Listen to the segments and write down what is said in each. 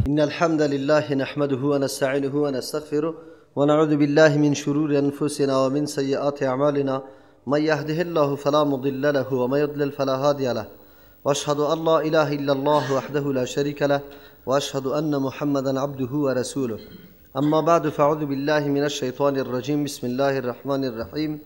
إن الحمد لله نحمده ونستعينه ونستغفره ونعوذ بالله من شرور أنفسنا ومن سيئات أعمالنا من يهده الله فلا مضل له ومن يضلل فلا هادي له وأشهد أن لا إله إلا الله وحده لا شريك له وأشهد أن محمدا عبده ورسوله أما بعد فأعوذ بالله من الشيطان الرجيم بسم الله الرحمن الرحيم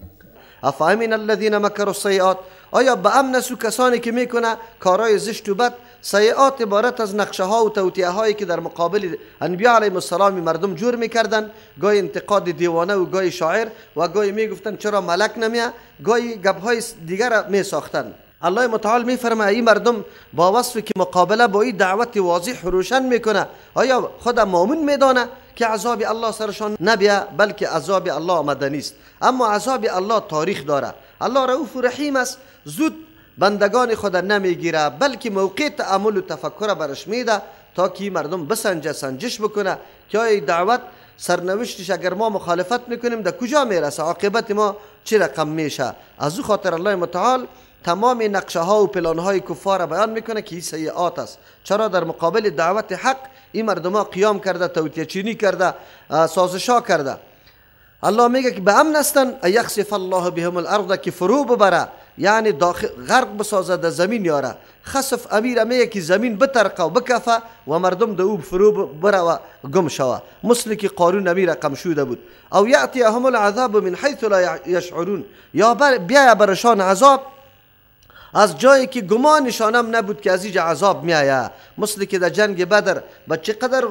افامن الذين مكروا السیئات، آیا به امن است کسانی که میکنه کارهای زشت و بد؟ سیئات عبارت از نقشه ها و توطئه هایی که در مقابل انبیا علیهم السلام مردم جور میکردن، گاهی انتقاد دیوانه و گاهی شاعر و گاهی میگفتن چرا ملک نمیه، گاهی گپ های دیگر میساختن. الله متعال میفرماید این مردم با وصفی که مقابله با این دعوت واضح و روشن میکنه، آیا خود مؤمن میدانه که عذاب الله سرشان نبیه؟ بلکه عذاب الله آمده نیست، اما عذاب الله تاریخ داره. الله رؤوف و رحیم است، زود بندگان خود نمیگیره بلکه موقع تأمل و تفکر برش میده تا که مردم بسنجه، سنجش بکنه که آیا دعوت سرنوشتش اگر ما مخالفت میکنیم در کجا میرسه، عاقبت ما چه رقم میشه. از او خاطر الله متعال تمام نقشه ها و پلان های کفار بیان میکنه که این سیئات است. چرا در مقابل دعوت حق این مردم ها قیام کرده، توطئه چینی کرده، سازشا کرده. الله میگه که به امن هستن یخسف الله بهم الارض، که فرو ببره، یعنی غرق بسازه در زمین یاره. خسف امیر میگه که زمین بترقه و بکفه و مردم در او فرو بره و گم شوه، مثل که قارون امیر رقم شده بود. او یأتیهم العذاب من حیث لا یشعرون، یا بیاید برشان عذاب از جایی که گمانشانم نبود که از اینجا عذاب میآید، مثل که در جنگ بدر با چقدر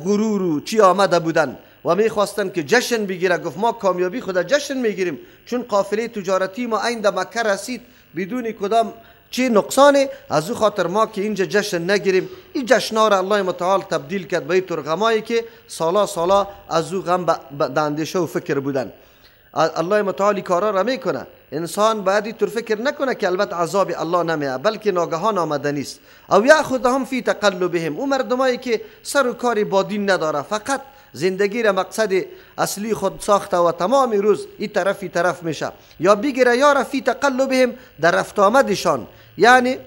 غرور و چی آمده بودن و میخواستن که جشن بگیره. گفت ما کامیابی خود جشن میگیریم چون قافله تجارتی ما عین مکه رسید بدون کدام چی نقصانی، از او خاطر ما که اینجا جشن نگیریم. این جشنا را الله متعال تبدیل کرد به طور غمایی که سالا از او غم به اندیشه و فکر بودن. الله متعال کارا را میکنه، انسان باید اینطور فکر نکنه که البته عذاب الله نمیاد بلکه ناگهان آمده نیست. او یاخذهم فی تقلبهم، اون مردمایی که سر و کاری با دین نداره، فقط زندگی را مقصد اصلی خود ساخته و تمام روز این طرف میشه، یا بگیره یا فی تقلبهم، در رفت آمدشان، یعنی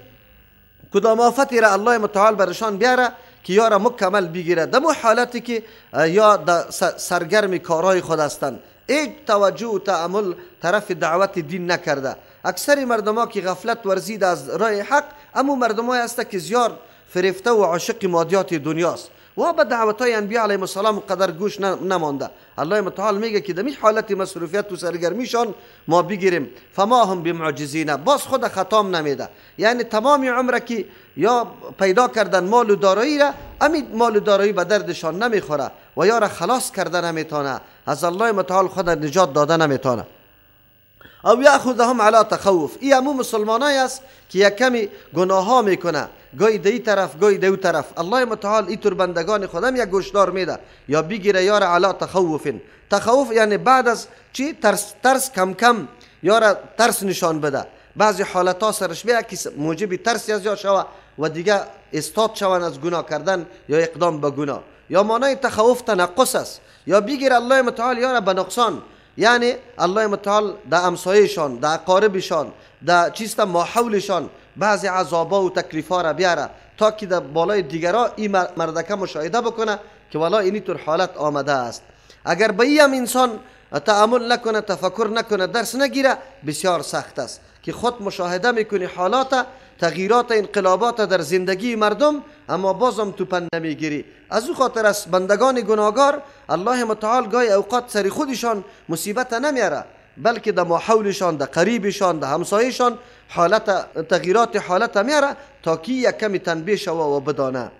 کدام آفتی را الله متعال برشان بیاره که یا را مکمل بگیره در حالتی که یا سرگرم کارهای خود هستند، هیچ توجه و تأمل طرف دعوت دین نکرده. اکثر مردم ها که غفلت ورزید از راه حق، اما مردم های هست که زیاد فریفته و عاشق مادیات دنیاست و به دعوت های انبیا علیهم السلام قدر گوش نمانده. الله متعال میگه که در حالت مصروفیت و سرگرمیشان ما بگیریم، فما هم بمعجزین، باز خود ختام نمیده. یعنی تمام عمر که یا پیدا کردن مال و دارایی را، امی مال و دارایی به دردشان نمیخوره و یا را خلاص کردن نمیتونه، از الله متعال خود نجات داده نمیتونه. او یاخذهم علی تخوف، این همون مسلمانایی است که یک کمی گناه ها میکنه، گاهی دی طرف گاهی دو طرف. الله متعال اینطور بندگان خودم یک گوشدار میده یا بگیره یار علی تخوف. تخوف یعنی بعد از چی ترس کم یار ترس نشان بده. بعضی حالت ها سرش بیاد که موجب ترس از یا شوه و دیگه استاد شون از گناه کردن یا اقدام به گناه. یا معنای تخوف تنقص است، یا بگیره الله متعال یار به نقصان، یعنی الله متعال در امسایشان، در اقاربشان، در چیستا ماحولشان بعضی عذابا و تکلیفا را بیاره تا که در بالای دیگرها این مردکه مشاهده بکنه که والا اینی طور حالت آمده است. اگر به این هم انسان تأمل نکنه، تفکر نکنه، درس نگیره، بسیار سخت است که خود مشاهده میکنی حالات تغییرات انقلابات در زندگی مردم، اما بازم تو پن نمیگیری. از او خاطر است بندگان گناهگار الله متعال گاهی اوقات سری خودشان مصیبت نمیاره بلکه در ماحولشان، در قریبشان، در همسایشان تغییرات حالت میاره تا که یک کمی تنبیه شوه و بدانه.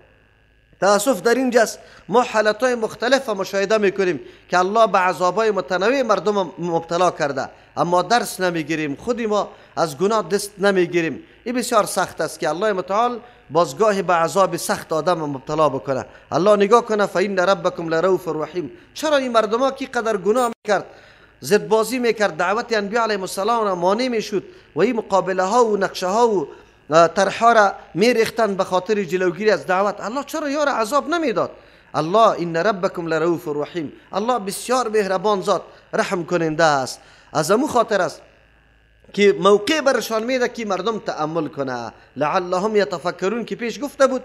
تاسف در اینجاست ما حالتهای مختلف مشاهده میکنیم که الله به عذابای متنوع مردم مبتلا کرده، اما درس نمیگیریم، خودی ما از گناه دست نمیگیریم. این بسیار سخت است که الله متعال بازگاه به عذاب سخت آدم مبتلا بکنه. الله نگاه کنه فإن ربکم لرؤوف رحیم. چرا این مردم ها که قدر گناه میکرد، زد بازی میکرد، دعوت انبیا علیهم السلام را مانع میشد و این مقابله ها و نقشه ها و طرحها را میریختن به خاطر جلوگیری از دعوت، الله چرا یار عذاب نمیداد؟ الله ان ربکم لرؤوف رحیم، الله بسیار مهربان ذات، رحم کننده است. از امو خاطر است که موقع برشان میده که مردم تأمل کنه، لعلهم یتفکرون که پیش گفته بود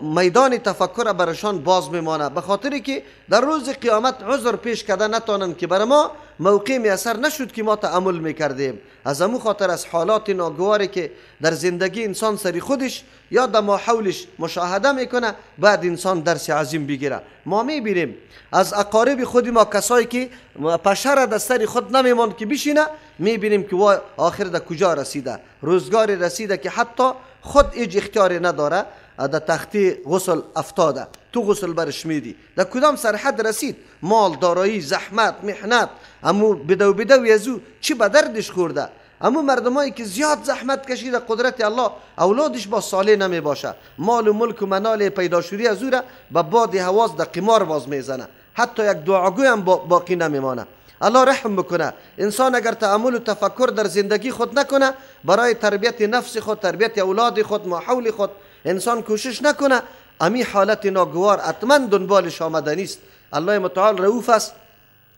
میدان تفکر برشان باز میمانه، به خاطری که در روز قیامت عذر پیش کرده نتانند که برای ما موقع میسر نشد که ما تأمل میکردیم. از امو خاطر از حالات ناگواری که در زندگی انسان سری خودش یا در ما حولش مشاهده میکنه، بعد انسان درس عظیم بگیره. ما میبینیم از اقارب خود ما کسایی که پشر در سر خود نمیماند که بشینه، میبینیم که وای آخر در کجا رسیده، روزگاری رسیده که حتی خود ایج اختیاری نداره، در تختی غسل افتاده، تو غسل برش میدی، در کدام سرحد رسید، مال دارایی زحمت محنت، امو بدو یزو چی به دردش خورده. امو مردمایی که زیاد زحمت کشیده قدرت الله اولادش با صالح نمی باشه، مال و ملک و منال پیدا شدی از او را به باد حواس در قمار باز میزنه، حتی یک دعاگوی هم باقی نمیمانه. الله رحم بکنه. انسان اگر تأمل و تفکر در زندگی خود نکنه، برای تربیت نفس خود، تربیت اولاد خود، ماحول خود انسان کوشش نکنه، امی حالت ناگوار حتما دنبالش آمدنی است. الله متعال رؤوف است،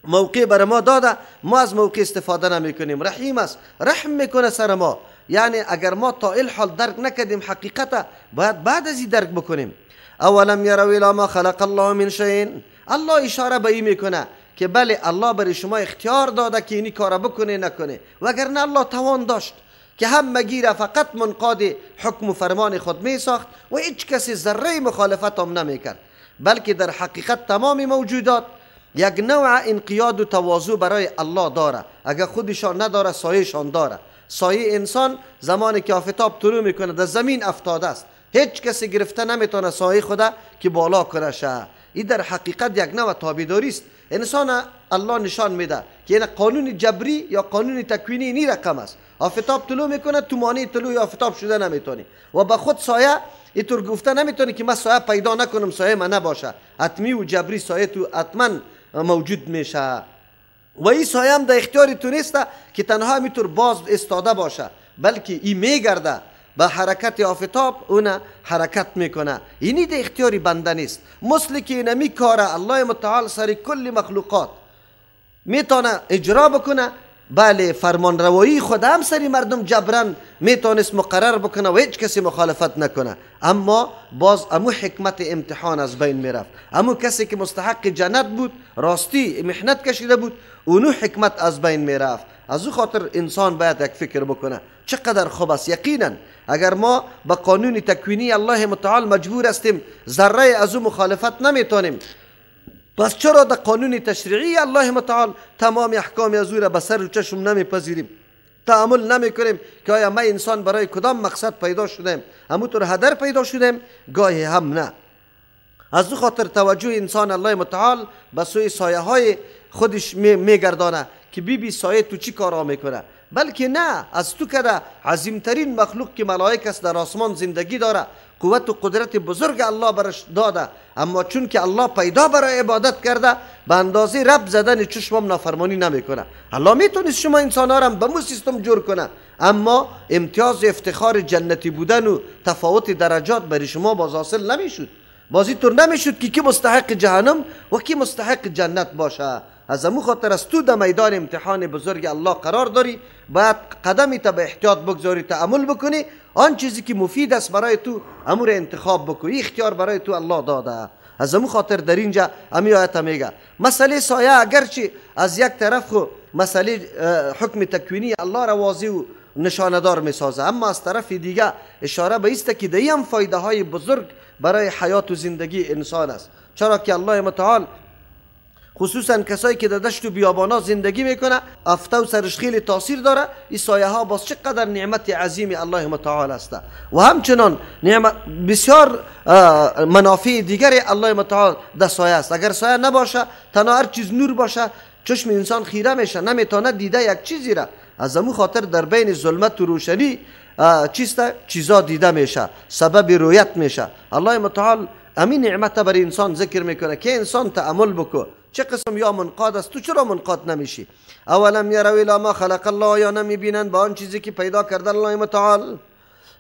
موقع بر ما داده، ما از موقع استفاده نمی کنیم. رحیم است، رحم میکنه سر ما. یعنی اگر ما تا این حال درک نکردیم حقیقت، باید بعد از این درک بکنیم. اولم یروا الی ما خلق الله من شیء، الله اشاره به این میکنه که بله الله برای شما اختیار داده که اینی کار بکنه نکنه، وگرنه الله توان داشت که همگی را فقط منقاد حکم و فرمان خود می ساخت و هیچ کسی ذره مخالفت هم نمی کرد. بلکه در حقیقت تمام موجودات یک نوع انقیاد و تواضع برای الله داره. اگر خودشان نداره سایه‌شان داره. سایه انسان زمانی که آفتاب طلوع میکنه در زمین افتاده است، هیچ کسی گرفته نمیتونه سایه خدا که بالا کنه شه. این در حقیقت یک نوع تابعداری است. انسان الله نشان میده که این قانون جبری یا قانون تکوینی این رقم است. آفتاب طلوع میکنه، تو مانع طلوع آفتاب شده نمیتونی و به خود سایه اینطور گفته نمیتونی که من سایه پیدا نکنم سایه من نباشه. حتمی و جبری سایه تو حتما موجود میشه و این سایه هم در اختیاری تو نیست که تنها همینطور باز استاده باشه، بلکه این میگرده با حرکت آفتاب اون حرکت میکنه. اینی در اختیاری بنده نیست. مثل که اینمی کاره الله متعال سر کل مخلوقات میتونه اجرا بکنه، بله فرمان روایی خود هم سری مردم جبران میتونست مقرر بکنه و هیچ کسی مخالفت نکنه، اما باز امو حکمت امتحان از بین میرفت. امو کسی که مستحق جنت بود، راستی محنت کشیده بود، اونو حکمت از بین میرفت. از او خاطر انسان باید یک فکر بکنه چقدر خوب است. یقینا اگر ما با قانون تکوینی الله متعال مجبور هستیم ذره از او مخالفت نمیتونیم، پس چرا در قانون تشریعی الله متعال تمام احکام از او را به سر و چشم نمیپذیریم، تأمل نمی کنیم که آیا ما انسان برای کدام مقصد پیدا شدیم، همونطور هدر پیدا شدیم، گاهی هم نه. از او خاطر توجه انسان الله متعال به سوی سایه های خودش میگردانه که بی سایه تو چی کارا میکنه، بلکه نه، از تو که عظیمترین مخلوق که ملائک است در آسمان زندگی داره، قوت و قدرت بزرگ الله برش داده، اما چون که الله پیدا برای عبادت کرده به اندازه رب زدن چشمم نافرمانی نمیکنه. الله میتونست شما انسان ها را به مو سیستم جور کنه، اما امتیاز افتخار جنتی بودن و تفاوت درجات برای شما باز حاصل نمیشد. بازی طور نمیشد که کی مستحق جهنم و کی مستحق جنت باشه. از امو خاطر از تو در میدان امتحان بزرگ الله قرار داری، باید قدمی تا به احتیاط بگذاری، تأمل بکنی، آن چیزی که مفید است برای تو امور انتخاب بکنی. اختیار برای تو الله داده. از امو خاطر در اینجا امی آیت میگه مسئله سایه اگرچه از یک طرف خو مسئله حکم تکوینی الله را واضح و نشاندار میسازه، اما از طرف دیگه اشاره به است که دیم فایده های بزرگ برای حیات و زندگی انسان است. چرا که الله متعال خصوصا کسایی که در دشت و بیابانا زندگی میکنه افته و سرش خیلی تاثیر داره. این سایه ها باز چقدر نعمت عظیم الله متعال است و همچنان نعمت بسیار منافع دیگری الله متعال در سایه است. اگر سایه نباشه، تنها هر چیز نور باشه، چشم انسان خیره میشه، نمیتونه دیده یک چیزی را. از امو خاطر در بین ظلمت و روشنی چیزا دیده میشه، سبب رویت میشه. الله متعال امین نعمت برای انسان ذکر میکنه که انسان تأمل بکن چه قسم یا منقاد است، تو چرا منقاد نمیشی؟ اولم یروا الی ما خلق الله، یا نمیبینند با آن چیزی که پیدا کرده الله متعال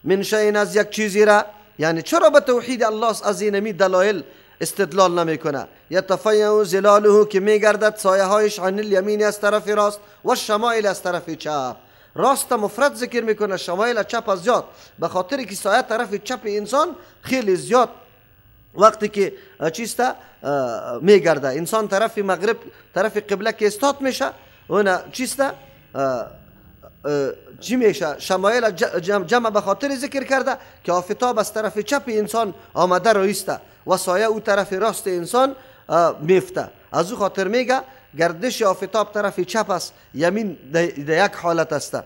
من شیء، از یک چیزی را. یعنی چرا به توحید الله از اینمی دلایل استدلال نمیکنه؟ یتفیع ظلاله، که میگردد سایه هایش عن الیمین، از طرف راست، و الشمائل، از طرف چپ. راست مفرد ذکر میکنه، شمائل چپ از زیاد، به خاطر که سایه طرف چپ انسان خیلی زیاد وقتی که چیسته میگرده انسان طرف مغرب طرف قبله که استاد میشه اون چیسته چی میشه شمایل جمع به خاطر ذکر کرده که آفتاب از طرف چپ انسان آمده رایسته و سایه او طرف راست انسان میفته. از او خاطر میگه گردش آفتاب طرف چپ است، یمین در یک حالت است.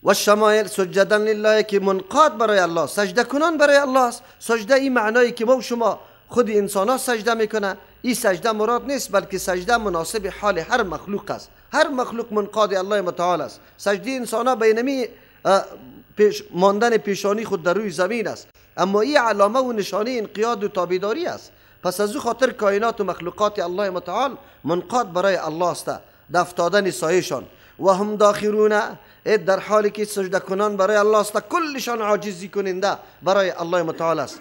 و شمایل سجدا لله که منقاد برای الله، سجده کنان برای الله است. سجده این معنایی که ما و شما خود انسان ها سجده میکنه، این سجده مراد نیست، بلکه سجده مناسب حال هر مخلوق است. هر مخلوق منقاد الله متعال است. سجده انسان ها بینمی ماندن پیشانی خود در روی زمین است، اما این علامه و نشانه انقیاد و تابعداری است. پس از او خاطر کائنات و مخلوقات الله متعال منقاد برای الله است، در افتادن سایه‌شان. و هم داخرون، در حالی که سجده کنان برای الله است، کلشان عاجزی کننده برای الله متعال است.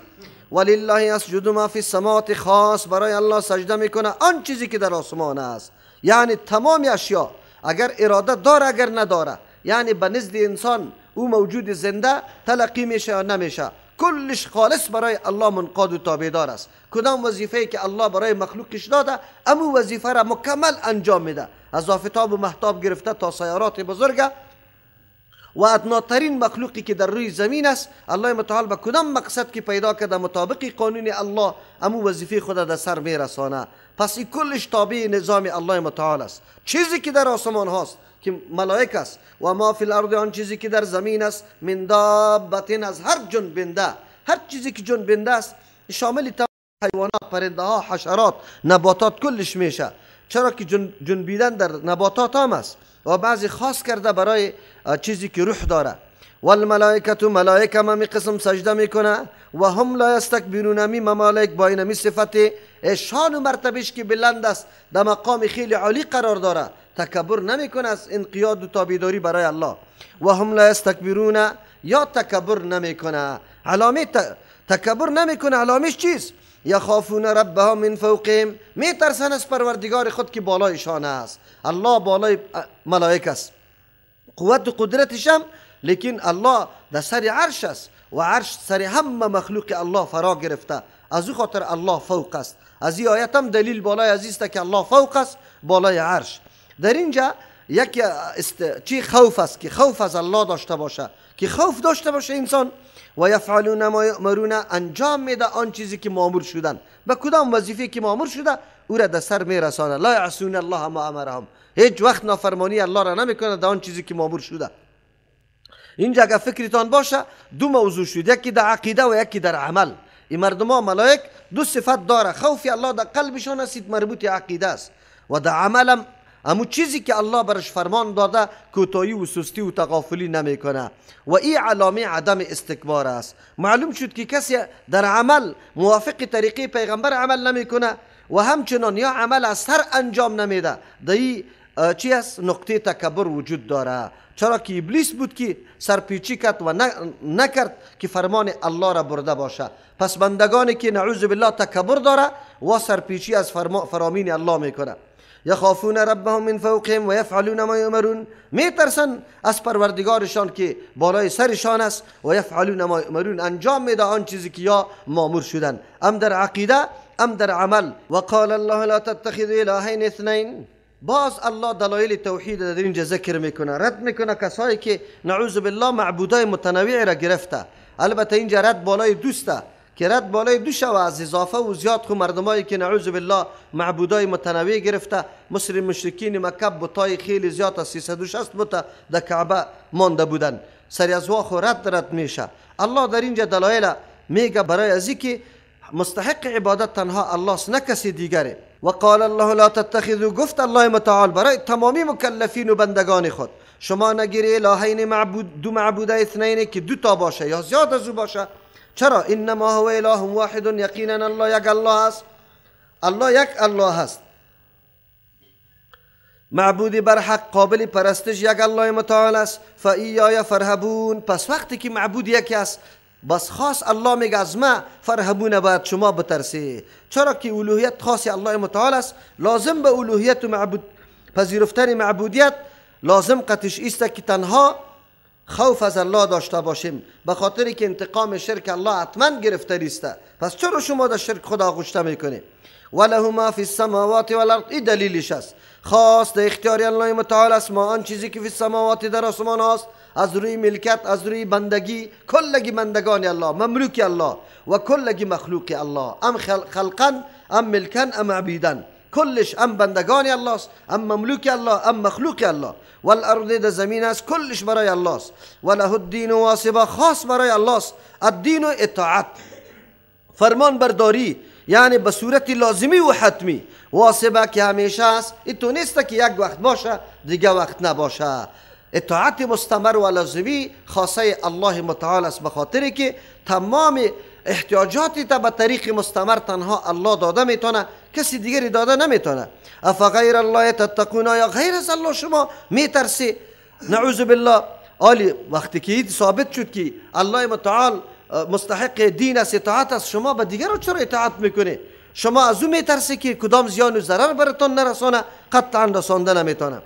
ولله یسجد ما فی السماوات، خاص برای الله سجده میکنه آن چیزی که در آسمان است. یعنی تمام اشیا، اگر اراده داره اگر نداره، یعنی به نزد انسان او موجود زنده تلقی میشه یا نمیشه، کلش خالص برای الله منقاد و تابعدار است. کدام وظیفه‌ای که الله برای مخلوقش داده امو وظیفه را مکمل انجام میده، از آفتاب و مهتاب گرفته تا سیارات بزرگه و ادناترین مخلوقی که در روی زمین است. الله متعال به کدام مقصد که پیدا کرده مطابق قانون الله امو وظیفه خود در سر میرسانه. پس این کلش تابع نظام الله متعال است. چیزی که در آسمان هاست که ملائک است، و ما فی الارض، آن چیزی که در زمین است، من دابتین، از هر جنبنده، هر چیزی که جنبنده است شامل تمام حیوانات، پرنده ها، حشرات، نباتات کلش میشه. چرا که جنبیدن در نباتات هم است و بعضی خاص کرده برای چیزی که روح داره. والملائکه، ملائکه هم قسم سجده میکنه. و هم لا یستکبرون، می ملائک با اینمی صفت شان و مرتبش که بلند است، در مقام خیلی عالی قرار داره، تکبر نمیکنه از انقیاد و تابعداری برای الله. و هم لا یستکبرون، یا تکبر نمیکنه. علامه تکبر نمیکنه علامش چیست؟ یخافون ربهم من فوقهم، میترسن از پروردگار خود که بالایشان است. الله بالای ملائک است، قوت و قدرتش هم، لیکن الله در سر عرش است و عرش سر همه مخلوق الله فرا گرفته. از او خاطر الله فوق است. از این آیت هم دلیل بالای عزیز که الله فوق است، بالای عرش. در اینجا یک چی خوف است که خوف از الله داشته باشه، که خوف داشته باشه انسان. و یفعلون ما یؤمرون، انجام میده آن چیزی که مامور شدن. به کدام وظیفه که مامور شده او را در سر میرسانه. لا یعصون الله ما امرهم، هیچ وقت نافرمانی الله را نمیکنه در آن چیزی که مامور شده. اینجا اگر فکرتان باشه دو موضوع شد، یکی در عقیده و یکی در عمل. این مردم ها ملائک دو صفت داره، خوف الله در قلبشان است مربوط عقیده است، و در عمل هم امو چیزی که الله برش فرمان داده کوتاهی و سستی و تغافلی نمیکنه، و این علامه عدم استکبار است. معلوم شد که کسی در عمل موافق طریقه پیغمبر عمل نمیکنه و همچنان یا عمل از سر انجام نمیده، در این چی است؟ نقطه تکبر وجود داره. چرا که ابلیس بود که سرپیچی کرد و نکرد که فرمان الله را برده باشه. پس بندگانی که نعوذ بالله تکبر داره و سرپیچی از فرامین الله میکنه. یخافون ربهم من فوقهم و یفعلون ما یؤمرون، میترسن از پروردگارشان که بالای سرشان است، و یفعلون ما یؤمرون، انجام میده آن چیزی که یا مامور شدن، ام در عقیده ام در عمل. و قال الله لا تتخذوا الهین اثنین، باز الله دلایل توحید در اینجا ذکر میکنه، رد میکنه کسایی که نعوذ بالله معبودای متنوع را گرفته. البته اینجا رد بالای دوسته که رد بالای دو شو از اضافه و زیاد خو مردمایی که نعوذ بالله معبودای متنوع گرفته. مشرکین مکه بتای خیلی زیاد از 360 بت در کعبه مانده بودن، سری از وا خو رد میشه. الله در اینجا دلایل میگه برای ازی که مستحق عبادت تنها الله است، نه کسی دیگره. و قال الله لا تتخذوا، گفت الله متعال برای تمامی مکلفین و بندگان خود، شما نگیری الهین دو معبود اثنین که دو تا باشه یا زیاد از او باشه. چرا؟ انما هو اله واحد، یقینا الله یک الله است. الله یک الله هست، معبود بر حق قابل پرستش یک الله متعال است. فایای فرهبون، پس وقتی که معبود یکی است بس خاص الله میگه از ما فرهبون، باید شما بترسی. چرا که الوهیت خاص الله متعال است. لازم به الوهیت و معبود پذیرفتن معبودیت لازم قطعش است که تنها خوف از الله داشته باشیم، به خاطری که انتقام شرک الله حتما گرفتاری است. پس چرا شما در شرک خدا آغشته میکنید؟ وله ما فی السماوات والارض، این دلیلش است. خاص در اختیار الله متعال است ما آن چیزی که فی السماوات در آسمان است، از روی ملکت، از روی بندگی، کلگی بندگان الله، مملوک الله و کلگی مخلوق الله، ام خلقا ام ملکن ام عبیدن، کلش ام بندگان الله است، ام مملوک الله، ام مخلوق الله. والارض در زمین است، کلش برای الله است. وله الدین واصبا، خاص برای الله است. الدین و اطاعت، فرمان برداری، یعنی به صورت لازمی و حتمی. واصبه که همیشه است، این تو نیست که یک وقت باشه دیگه وقت نباشه. اطاعت مستمر و لازمی خاصه الله متعال است، به خاطر که تمام احتیاجاتی تا به طریق مستمر تنها الله داده میتونه، کسی دیگری داده نمیتونه. افغیر الله تتقون، یا غیر از الله شما میترسی؟ نعوذ بالله. آلی وقتی که این ثابت شد که الله متعال مستحق دین است، اطاعت است، شما به دیگر چرا اطاعت میکنه؟ شما از او میترسی که کدام زیان و ضرر براتون نرسانه؟ قطعا رسانده نمیتونه.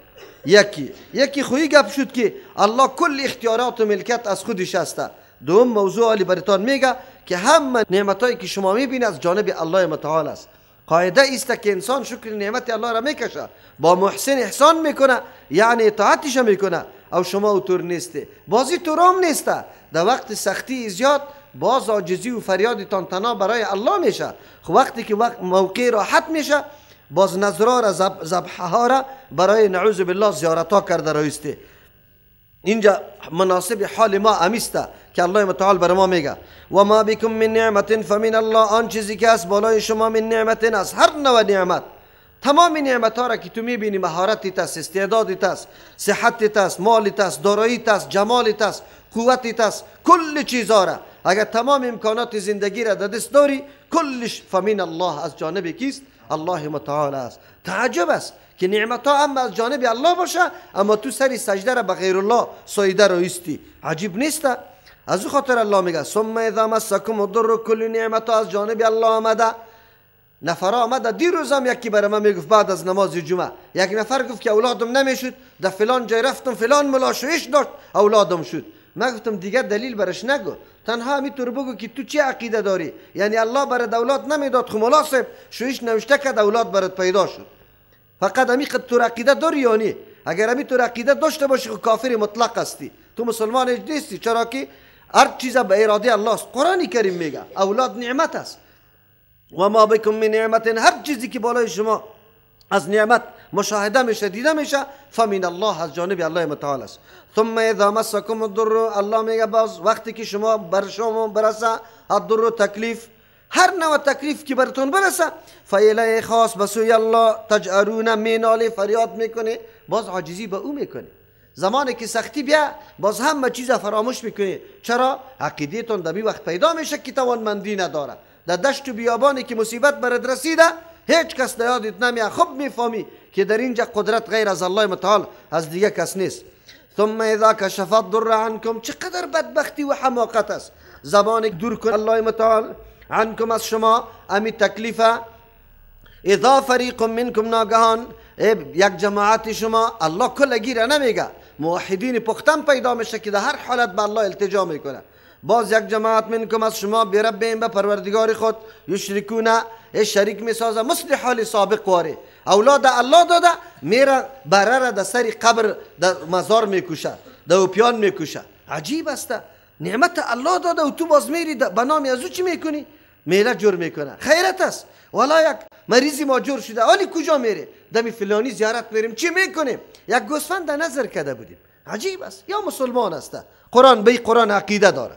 یکی خویی گپ شد که الله کل اختیارات و ملکت از خودش است. دوم موضوع علی براتون میگه که همه نعمتایی که شما میبینید از جانب الله متعال است. قاعده است که انسان شکر نعمت الله را میکشه، با محسن احسان میکنه، یعنی اطاعتش میکنه. او شما اوتور نیسته، بازی تورام نیسته. در وقت سختی زیاد باز عاجزی و فریادتان تنها برای الله میشه. خب وقتی که موقع راحت میشه باز نظرها را ذبحها را برای نعوذ بالله زیارت ها کرده رایسته. اینجا مناسب حال ما امیسته که الله متعال بر ما میگه و ما بكم من نعمت فمن الله، آن چیزی که از بالای شما من نعمت از هر نوع نعمت. تمام نعمت ها را که تو میبینی، مهارتت است، استعدادت است، صحتت است، مالت است، داراییت است، جمالت است، قوتت است، کل چیزا را اگر تمام امکانات زندگی را در دست داری، کلش فمن الله، از جانب کیست؟ الله متعال است. تعجب است که نعمت ها هم از جانب الله باشه اما تو سری سجده را به غیر الله سایده رایستی. عجیب نیست؟ از او خاطر الله میگه ثم اذا مسکم الضر، کل نعمت ها از جانب الله آمده. نفر آمده دیروز هم یکی برای من میگفت بعد از نماز جمعه، یک نفر گفت که اولادم نمیشد، در فلان جای رفتم فلان ملا شویش داشت اولادم شد. من گفتم دیگر دلیل برش نگو، تنها همینطور بگو که تو چه عقیده داری. یعنی الله برات اولاد نمیداد، خب ملا صاحب شویش نوشته که اولاد برات پیدا شد. فقط همین تو عقیده داری یا نه؟ اگر همین تو عقیده داشته باشی خب کافر مطلق هستی، تو مسلمان نیستی، چرا که هر چیز به اراده الله است. قرآن کریم میگه اولاد نعمت است. و ما بكم من نعمت، هر چیزی که بالای شما از نعمت مشاهده میشه، دیده میشه، فمن الله، از جانب الله متعال است. ثم اذا مسكم الضر، الله میگه باز وقتی که شما بر شما برسه الضر، تکلیف، هر نوع تکلیف که براتون برسه، فالیه، خاص به سوی الله تجأرون، مینالی، فریاد میکنه، باز عاجزی به او میکنه. زمانی که سختی بیا باز همه چیز فراموش میکنه. چرا؟ عقیدتون در وقت پیدا میشه که توانمندی نداره. در دشت و بیابانی که مصیبت برات رسیده هیچ کس یادت نمیاد، خوب میفهمی که در اینجا قدرت غیر از الله متعال، از دیگه کس نیست. ثم اذا کشف الضر عنکم، چقدر بدبختی و حماقت است زبان دور کن الله متعال عنکم، از شما امی تکلیفه. اذا فریق منکم، ناگهان یک جماعت شما، الله کلگی را نمیگه، موحدین پختن پیدا میشه که در هر حالت به الله التجا میکنه. باز یک جماعت منکم، از شما، بربهم، به پروردگار خود، یشرکون، شریک میسازه، مثل حال سابق واره. اولاد الله داده میره بره را در سر قبر در مزار میکشه، در اوپیان میکشه. عجیب است، نعمت الله داده و تو باز میری به نام از او چی میکنی؟ میله جور میکنه. خیرت است. والا یک مریضی ما جور شده، حالی کجا میره؟ دمی فلانی زیارت میریم، چی میکنیم؟ یک گوسفند در نظر کرده بودیم. عجیب است. یا مسلمان است، قرآن به قرآن عقیده داره.